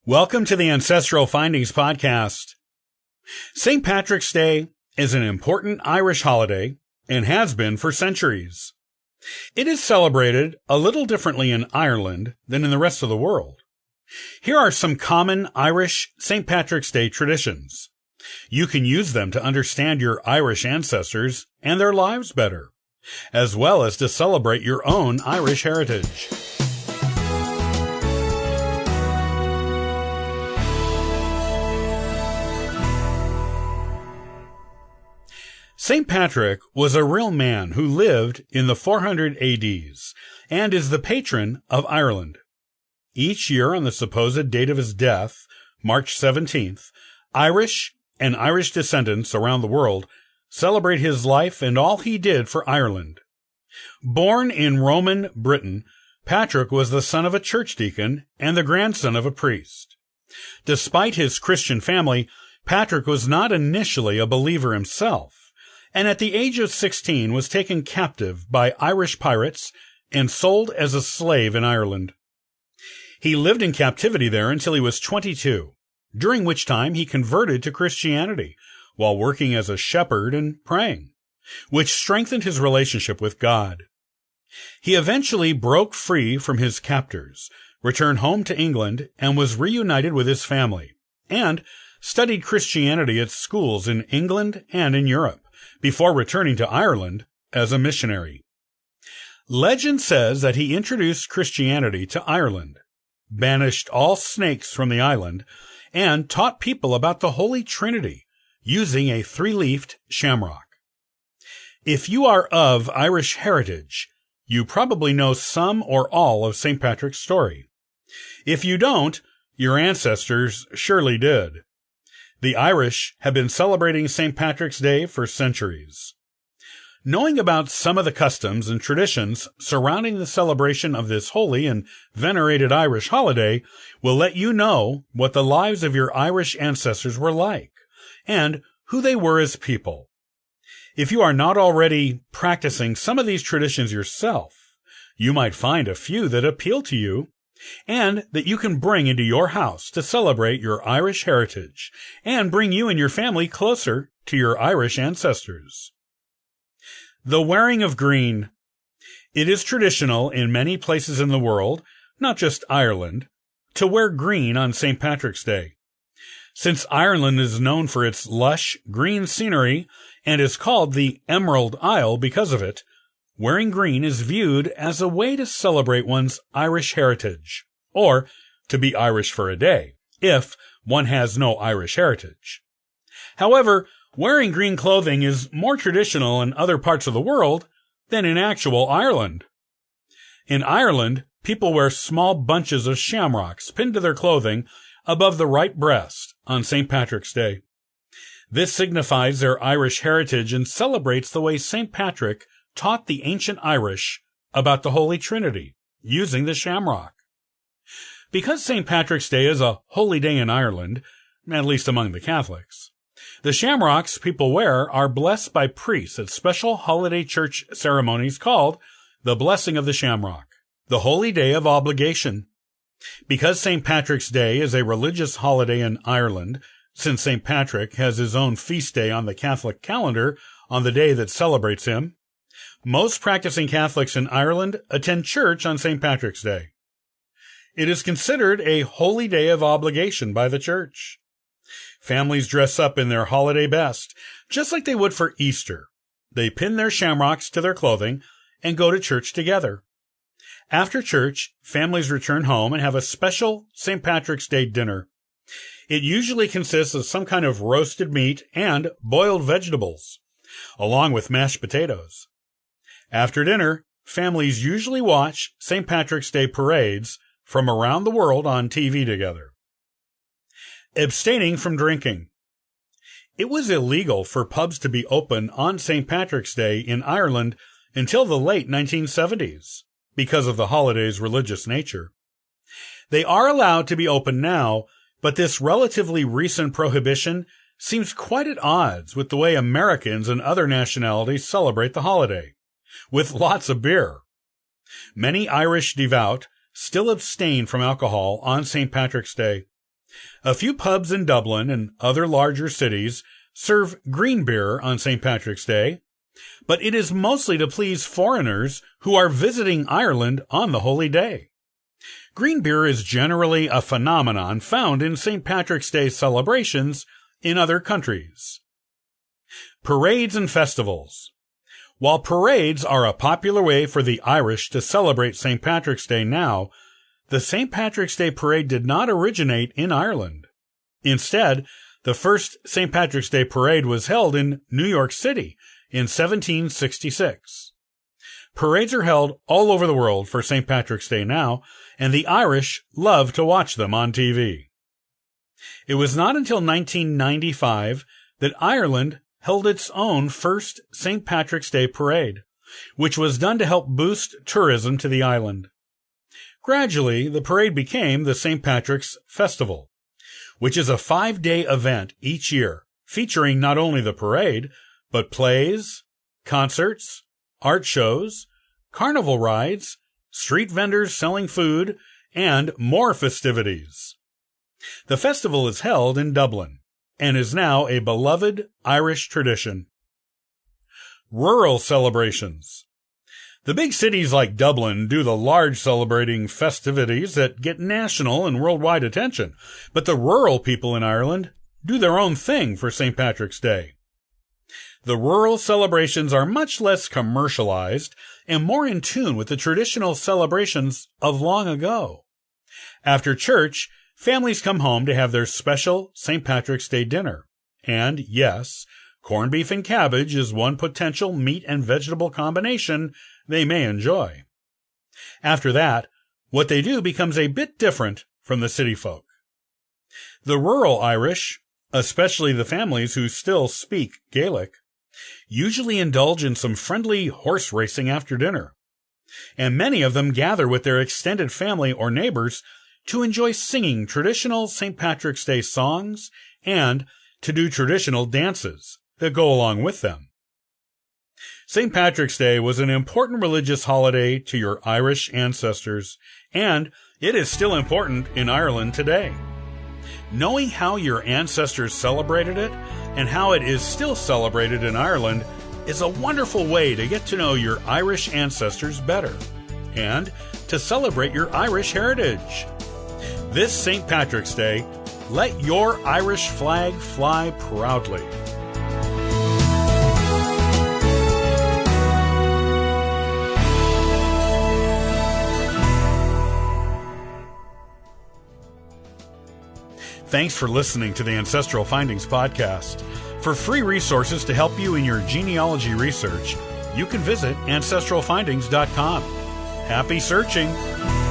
Welcome to the Ancestral Findings Podcast. St. Patrick's Day is an important Irish holiday and has been for centuries. It is celebrated a little differently in Ireland than in the rest of the world. Here are some common Irish St. Patrick's Day traditions. You can use them to understand your Irish ancestors and their lives better, as well as to celebrate your own Irish heritage. St. Patrick was a real man who lived in the 400 ADs and is the patron of Ireland. Each year on the supposed date of his death, March 17th, Irish and Irish descendants around the world celebrate his life and all he did for Ireland. Born in Roman Britain, Patrick was the son of a church deacon and the grandson of a priest. Despite his Christian family, Patrick was not initially a believer himself, and at the age of 16 was taken captive by Irish pirates and sold as a slave in Ireland. He lived in captivity there until he was 22, during which time he converted to Christianity while working as a shepherd and praying, which strengthened his relationship with God. He eventually broke free from his captors, returned home to England, and was reunited with his family, and studied Christianity at schools in England and in Europe, before returning to Ireland as a missionary. Legend says that he introduced Christianity to Ireland, banished all snakes from the island, and taught people about the Holy Trinity using a three-leafed shamrock. If you are of Irish heritage, you probably know some or all of St. Patrick's story. If you don't, your ancestors surely did. The Irish have been celebrating St. Patrick's Day for centuries. Knowing about some of the customs and traditions surrounding the celebration of this holy and venerated Irish holiday will let you know what the lives of your Irish ancestors were like and who they were as people. If you are not already practicing some of these traditions yourself, you might find a few that appeal to you and that you can bring into your house to celebrate your Irish heritage and bring you and your family closer to your Irish ancestors. The wearing of green. It is traditional in many places in the world, not just Ireland, to wear green on St. Patrick's Day. Since Ireland is known for its lush green scenery and is called the Emerald Isle because of it, wearing green is viewed as a way to celebrate one's Irish heritage, or to be Irish for a day, if one has no Irish heritage. However, wearing green clothing is more traditional in other parts of the world than in actual Ireland. In Ireland, people wear small bunches of shamrocks pinned to their clothing above the right breast on St. Patrick's Day. This signifies their Irish heritage and celebrates the way St. Patrick taught the ancient Irish about the Holy Trinity, using the shamrock. Because St. Patrick's Day is a holy day in Ireland, at least among the Catholics, the shamrocks people wear are blessed by priests at special holiday church ceremonies called the Blessing of the Shamrock, the Holy Day of Obligation. Because St. Patrick's Day is a religious holiday in Ireland, since St. Patrick has his own feast day on the Catholic calendar on the day that celebrates him, most practicing Catholics in Ireland attend church on St. Patrick's Day. It is considered a holy day of obligation by the church. Families dress up in their holiday best, just like they would for Easter. They pin their shamrocks to their clothing and go to church together. After church, families return home and have a special St. Patrick's Day dinner. It usually consists of some kind of roasted meat and boiled vegetables, along with mashed potatoes. After dinner, families usually watch St. Patrick's Day parades from around the world on TV together. Abstaining from drinking. It was illegal for pubs to be open on St. Patrick's Day in Ireland until the late 1970s, because of the holiday's religious nature. They are allowed to be open now, but this relatively recent prohibition seems quite at odds with the way Americans and other nationalities celebrate the holiday, with lots of beer. Many Irish devout still abstain from alcohol on St. Patrick's Day. A few pubs in Dublin and other larger cities serve green beer on St. Patrick's Day, but it is mostly to please foreigners who are visiting Ireland on the holy day. Green beer is generally a phenomenon found in St. Patrick's Day celebrations in other countries. Parades and festivals. While parades are a popular way for the Irish to celebrate St. Patrick's Day now, the St. Patrick's Day parade did not originate in Ireland. Instead, the first St. Patrick's Day parade was held in New York City in 1766. Parades are held all over the world for St. Patrick's Day now, and the Irish love to watch them on TV. It was not until 1995 that Ireland held its own first St. Patrick's Day parade, which was done to help boost tourism to the island. Gradually, the parade became the St. Patrick's Festival, which is a 5-day event each year, featuring not only the parade, but plays, concerts, art shows, carnival rides, street vendors selling food, and more festivities. The festival is held in Dublin and is now a beloved Irish tradition. Rural celebrations. The big cities like Dublin do the large celebrating festivities that get national and worldwide attention, but the rural people in Ireland do their own thing for St. Patrick's Day. The rural celebrations are much less commercialized and more in tune with the traditional celebrations of long ago. After church, families come home to have their special St. Patrick's Day dinner. And yes, corned beef and cabbage is one potential meat and vegetable combination they may enjoy. After that, what they do becomes a bit different from the city folk. The rural Irish, especially the families who still speak Gaelic, usually indulge in some friendly horse racing after dinner, and many of them gather with their extended family or neighbors to enjoy singing traditional St. Patrick's Day songs and to do traditional dances that go along with them. St. Patrick's Day was an important religious holiday to your Irish ancestors, and it is still important in Ireland today. Knowing how your ancestors celebrated it and how it is still celebrated in Ireland is a wonderful way to get to know your Irish ancestors better and to celebrate your Irish heritage. This St. Patrick's Day, let your Irish flag fly proudly. Thanks for listening to the Ancestral Findings Podcast. For free resources to help you in your genealogy research, you can visit ancestralfindings.com. Happy searching!